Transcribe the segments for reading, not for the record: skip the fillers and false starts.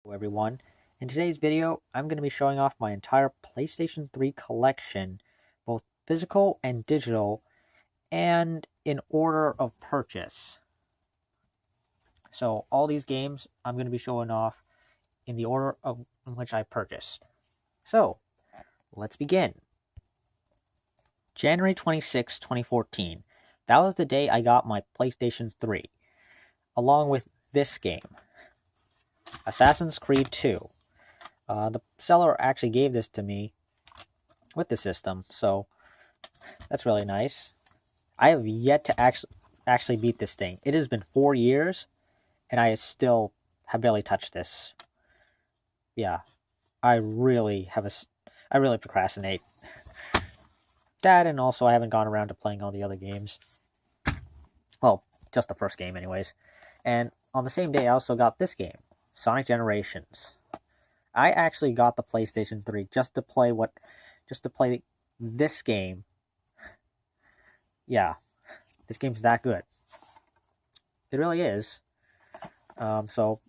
Hello everyone. In today's video, I'm going to be showing off my entire PlayStation 3 collection, both physical and digital, and in order of purchase. So all these games I'm going to be showing off in the order in which I purchased. So, let's begin. January 26, 2014. That was the day I got my PlayStation 3, along with this game, Assassin's Creed 2. The seller actually gave this to me with the system, so that's really nice. I have yet to actually beat this thing. It has been 4 years, and I still have barely touched this. Yeah, I really I really procrastinate. That, and also I haven't gone around to playing all the other games. Well, just the first game anyways. And on the same day, I also got this game, Sonic Generations. I actually got the PlayStation 3 just to play this game. Yeah, this game's that good. It really is. So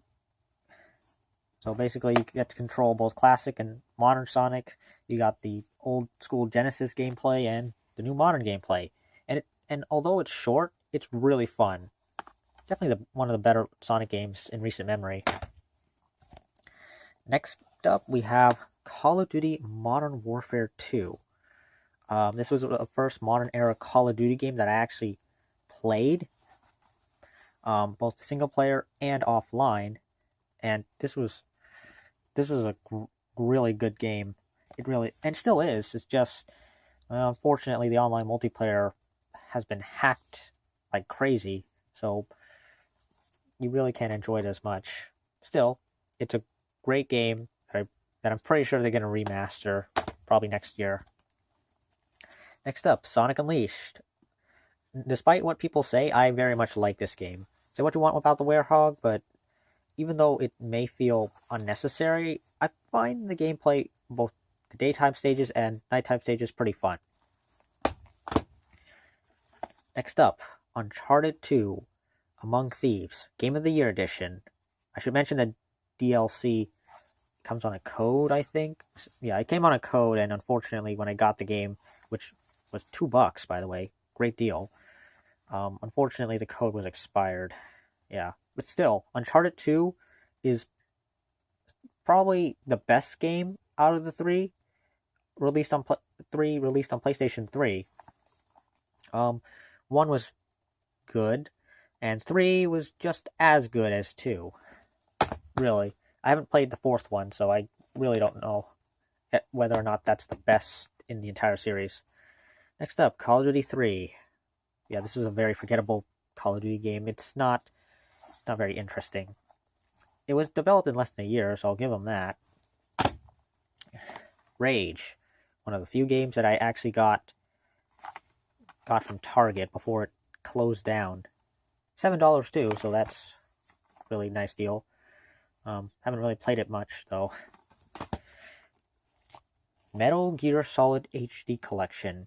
basically, you get to control both classic and modern Sonic. You got the old school Genesis gameplay and the new modern gameplay. And although it's short, it's really fun. Definitely one of the better Sonic games in recent memory. Next up, we have Call of Duty Modern Warfare 2. This was the first modern era Call of Duty game that I actually played, both single player and offline. And this was a really good game. It really, and still is. It's just, unfortunately, the online multiplayer has been hacked like crazy, so you really can't enjoy it as much. Still, it's a great game that I'm pretty sure they're going to remaster probably next year. Next up, Sonic Unleashed. Despite what people say, I very much like this game. Say what you want about the Werehog, but even though it may feel unnecessary, I find the gameplay, both the daytime stages and nighttime stages, pretty fun. Next up, Uncharted 2, Among Thieves, Game of the Year Edition. I should mention that DLC comes on a code, I think. Yeah, it came on a code, and unfortunately, when I got the game, which was $2, by the way, great deal. Unfortunately, the code was expired. Yeah, but still, Uncharted 2 is probably the best game out of the three released on PlayStation 3. One was good, and 3 was just as good as 2. Really, I haven't played the fourth one, so I really don't know whether or not that's the best in the entire series. Next up, Call of Duty 3. Yeah, this is a very forgettable Call of Duty game. It's not very interesting. It was developed in less than a year, so I'll give them that. Rage, one of the few games that I actually got from Target before it closed down. $7 too, so that's a really nice deal. Haven't really played it much though. Metal Gear Solid HD Collection.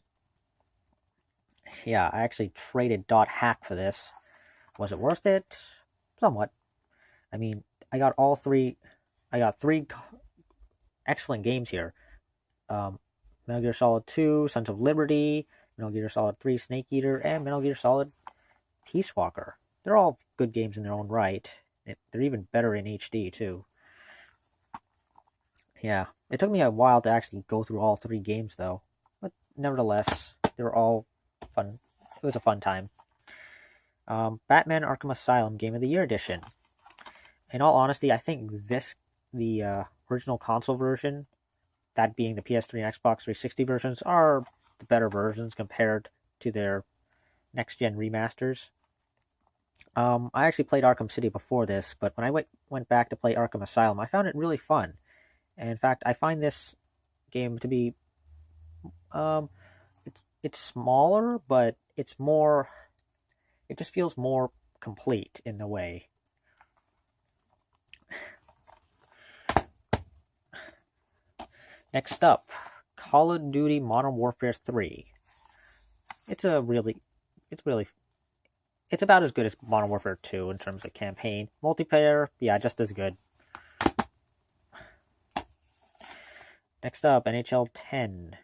Yeah, I actually traded .hack for this. Was it worth it? Somewhat. I mean, I got three excellent games here. Metal Gear Solid 2, Sons of Liberty, Metal Gear Solid 3, Snake Eater, and Metal Gear Solid Peace Walker. They're all good games in their own right. They're even better in HD, too. Yeah, it took me a while to actually go through all three games, though. But nevertheless, they were all fun. It was a fun time. Batman Arkham Asylum Game of the Year Edition. In all honesty, I think the original console version, that being the PS3 and Xbox 360 versions, are the better versions compared to their next-gen remasters. I actually played Arkham City before this, but when I went back to play Arkham Asylum, I found it really fun. And in fact, I find this game to be, it's smaller, but it's more. It just feels more complete in a way. Next up, Call of Duty Modern Warfare 3. It's about as good as Modern Warfare 2 in terms of campaign. Multiplayer, yeah, just as good. Next up, NHL 10.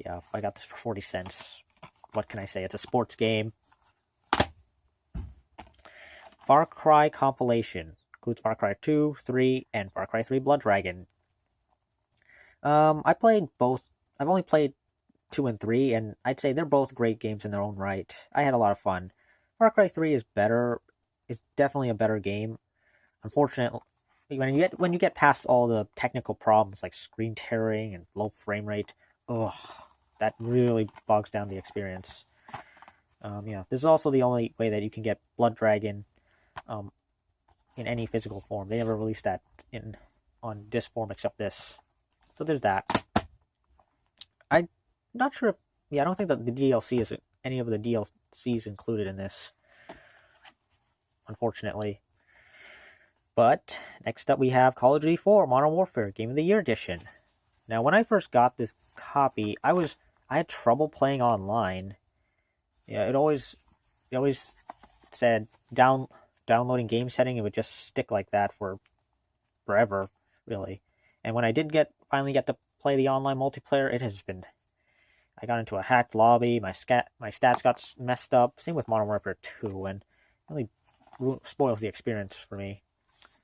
Yeah, I got this for 40 cents. What can I say? It's a sports game. Far Cry compilation. Includes Far Cry 2, 3, and Far Cry 3 Blood Dragon. I played both. I've only played 2 and 3, and I'd say they're both great games in their own right. I had a lot of fun. Far Cry 3 is better. It's definitely a better game. Unfortunately, when you get past all the technical problems like screen tearing and low frame rate, that really bogs down the experience. Yeah, this is also the only way that you can get Blood Dragon in any physical form. They never released that on disc form except this. So there's that. I'm not sure. I don't think that the DLC is any of the DLCs included in this, unfortunately. But next up we have Call of Duty 4 Modern Warfare Game of the Year Edition. Now, when I first got this copy, I had trouble playing online. Yeah, it always said downloading game setting, it would just stick like that for forever, really. And when I did finally get to play the online multiplayer, it has been. I got into a hacked lobby. My stats got messed up. Same with Modern Warfare 2, and it really spoils the experience for me.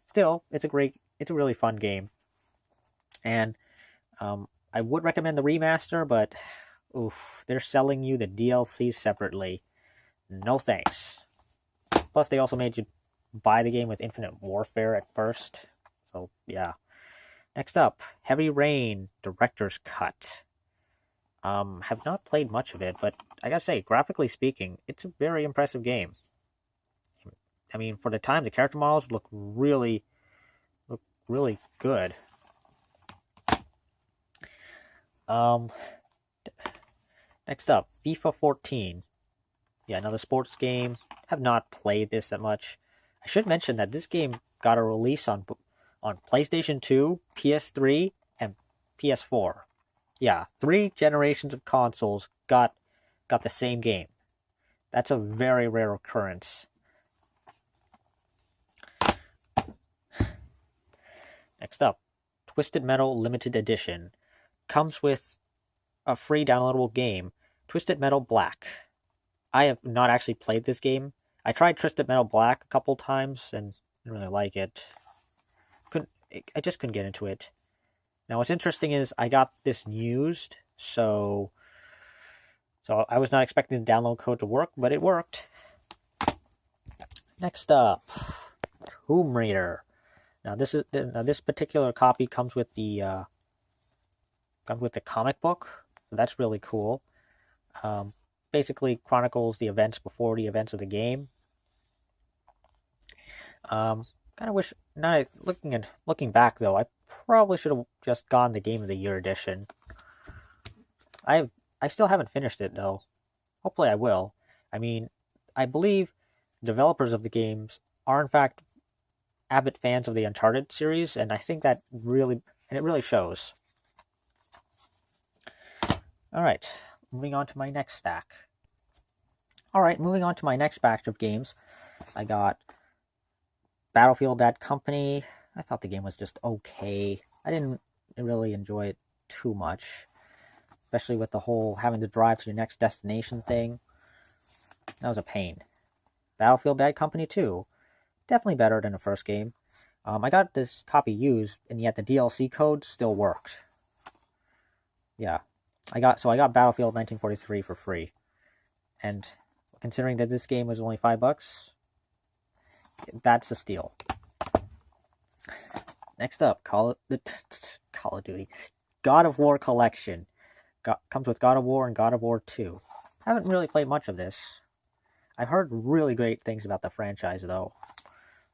Still, it's a really fun game, and I would recommend the remaster, but they're selling you the DLC separately. No thanks. Plus, they also made you buy the game with Infinite Warfare at first. So, yeah. Next up, Heavy Rain Director's Cut. Have not played much of it, but I gotta say, graphically speaking, it's a very impressive game. I mean, for the time, the character models look really good. Next up, FIFA 14. Yeah, another sports game. Have not played this that much. I should mention that this game got a release on PlayStation 2, PS3, and PS4. Yeah, 3 generations of consoles got the same game. That's a very rare occurrence. Next up, Twisted Metal Limited Edition. Comes with a free downloadable game, Twisted Metal Black. I have not actually played this game. I tried Twisted Metal Black a couple times and didn't really like it. I just couldn't get into it. Now, what's interesting is I got this used, so I was not expecting the download code to work, but it worked. Next up, Tomb Raider. Now, this particular copy comes with the comic book. So that's really cool. Basically chronicles the events before the events of the game. Kind of wish. Now looking back though, I probably should have just gone the Game of the Year edition. I still haven't finished it though. Hopefully I will. I mean, I believe developers of the games are in fact avid fans of the Uncharted series, and I think that really shows. Alright, moving on to my next stack. Alright, moving on to my next batch of games. I got Battlefield Bad Company. I thought the game was just okay. I didn't really enjoy it too much. Especially with the whole having to drive to the next destination thing. That was a pain. Battlefield Bad Company 2. Definitely better than the first game. I got this copy used, and yet the DLC code still worked. Yeah. I got Battlefield 1943 for free. And considering that this game was only $5, that's a steal. Next up, Call of Duty. God of War Collection. Comes with God of War and God of War 2. I haven't really played much of this. I've heard really great things about the franchise, though.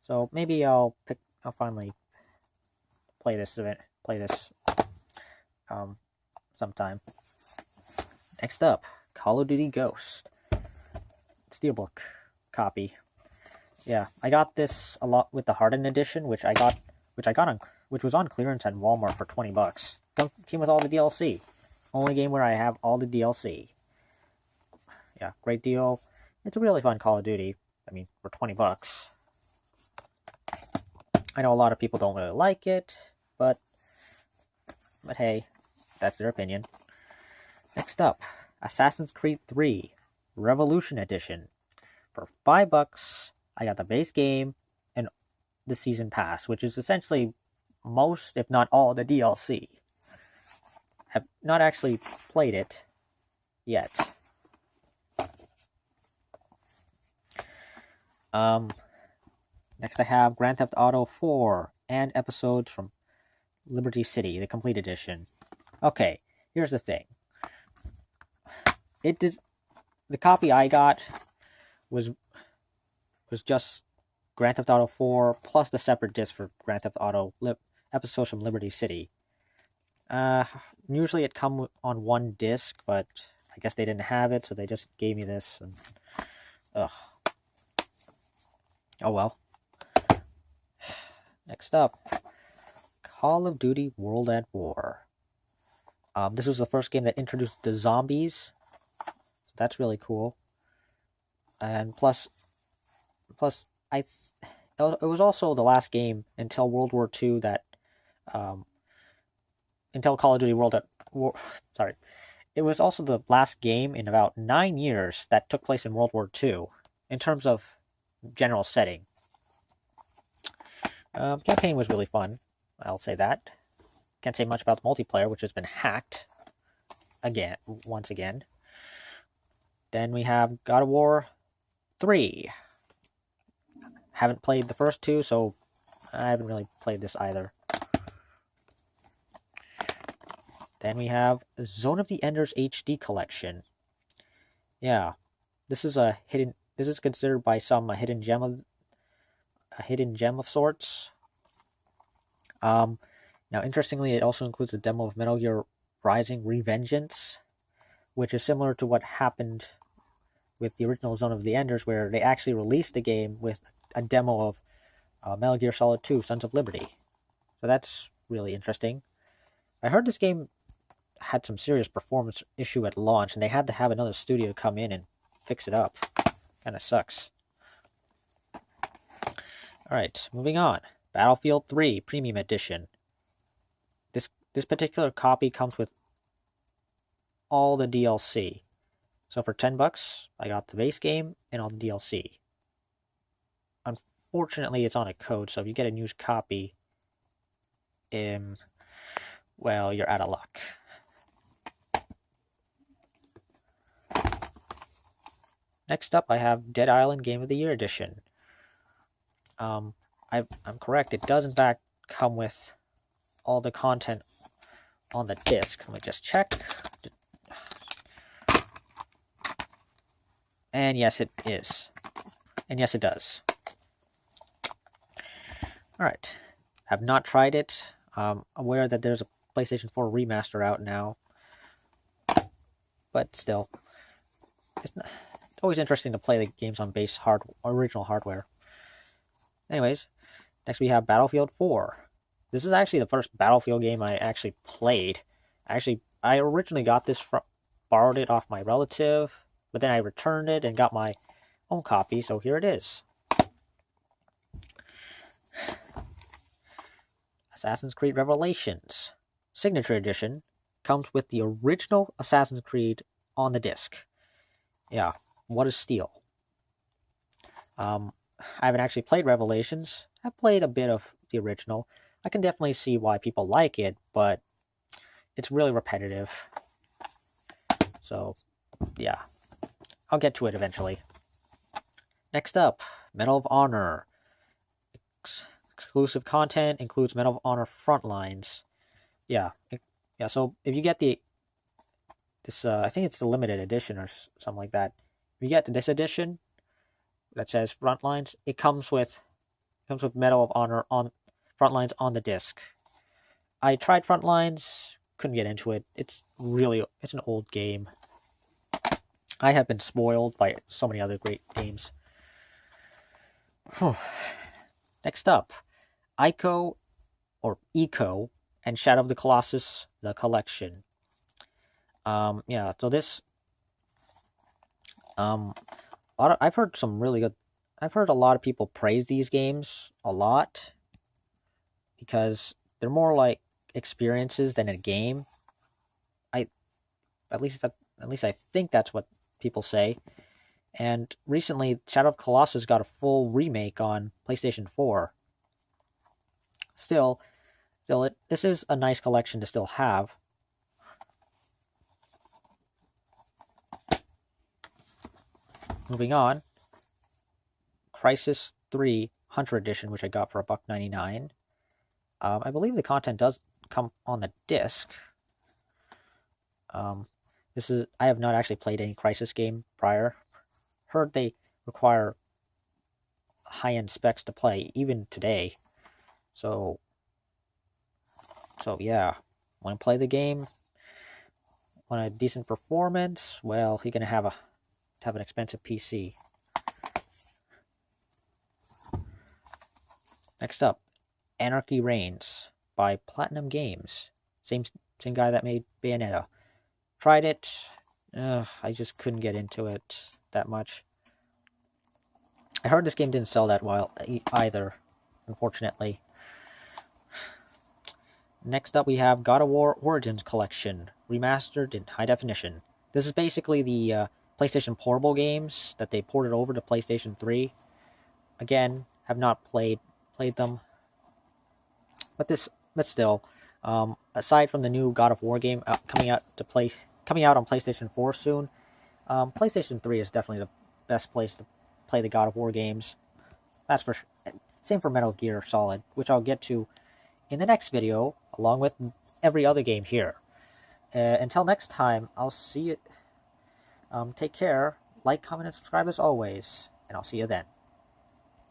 So maybe I'll finally play this sometime. Next up, Call of Duty Ghost. Steelbook copy. Yeah, I got this a lot with the Hardened edition, which was on clearance at Walmart for $20. Came with all the DLC. Only game where I have all the DLC. Yeah, great deal. It's a really fun Call of Duty. I mean, for $20. I know a lot of people don't really like it, but But hey, that's their opinion. Next up, Assassin's Creed 3 Revolution Edition. For $5, I got the base game and the season pass, which is essentially most, if not all, the DLC. Have not actually played it yet. Next I have Grand Theft Auto 4 and episodes from Liberty City, the complete edition. Okay, here's the thing. The copy I got was just Grand Theft Auto 4 plus the separate disc for Grand Theft Auto episodes from Liberty City. Usually it come on one disc, but I guess they didn't have it, so they just gave me this. And ugh. Oh well. Next up, Call of Duty World at War. This was the first game that introduced the zombies. That's really cool. And plus, it was also the last game until World War II that, until Call of Duty World at War. Sorry, it was also the last game in about 9 years that took place in World War II, in terms of general setting. Campaign was really fun. I'll say that. Can't say much about the multiplayer, which has been hacked once again. Then we have God of War 3. Haven't played the first two, so I haven't really played this either. Then we have Zone of the Enders HD Collection. Yeah, this is considered by some a hidden gem of sorts. Now, interestingly, it also includes a demo of Metal Gear Rising: Revengeance, which is similar to what happened with the original Zone of the Enders, where they actually released the game with a demo of Metal Gear Solid 2: Sons of Liberty. So that's really interesting. I heard this game had some serious performance issue at launch, and they had to have another studio come in and fix it up. Kinda sucks. Alright, moving on. Battlefield 3 Premium Edition. This particular copy comes with all the DLC. So for $10, I got the base game and all the DLC. Unfortunately, it's on a code, so if you get a used copy, well, you're out of luck. Next up, I have Dead Island Game of the Year Edition. I'm correct. It does in fact come with all the content on the disc. Let me just check. And yes, it is. And yes, it does. Alright. Have not tried it. I'm aware that there's a PlayStation 4 remaster out now. But still. It's always interesting to play the games on original hardware. Anyways, next we have Battlefield 4. This is actually the first Battlefield game I actually played. I originally got this borrowed it off my relative, but then I returned it and got my own copy, so here it is. Assassin's Creed Revelations Signature Edition comes with the original Assassin's Creed on the disc. Yeah, what a steal. I haven't actually played Revelations. I played a bit of the original. I can definitely see why people like it, but it's really repetitive. So, yeah. I'll get to it eventually. Next up, Medal of Honor. Exclusive content includes Medal of Honor Frontlines. Yeah. So if you get this, I think it's the limited edition or something like that. If you get this edition that says Frontlines, it comes with Medal of Honor on Frontlines on the disc. I tried Frontlines, couldn't get into it. It's an old game. I have been spoiled by so many other great games. Next up, Eco and Shadow of the Colossus, the collection. So this, I've heard a lot of people praise these games a lot because they're more like experiences than a game. At least I think that's what people say. And recently, Shadow of Colossus got a full remake on PlayStation 4. Still, this is a nice collection to still have. Moving on, Crysis 3 Hunter Edition, which I got for $1.99. I believe the content does come on the disc. I have not actually played any Crysis game prior. Heard they require high-end specs to play, even today. So yeah, want to play the game, want a decent performance, well, you're gonna have an expensive PC. Next up, Anarchy Reigns by Platinum Games. Same guy that made Bayonetta. Tried it. I just couldn't get into it that much. I heard this game didn't sell that well either, unfortunately. Next up, we have God of War Origins Collection, remastered in high definition. This is basically the PlayStation Portable games that they ported over to PlayStation 3. Again, have not played them, but still, aside from the new God of War game coming out on PlayStation 4 soon, PlayStation 3 is definitely the best place to play the God of War games. That's for sure. Same for Metal Gear Solid, which I'll get to in the next video, along with every other game here. Until next time, I'll see you. Take care, like, comment, and subscribe as always, and I'll see you then.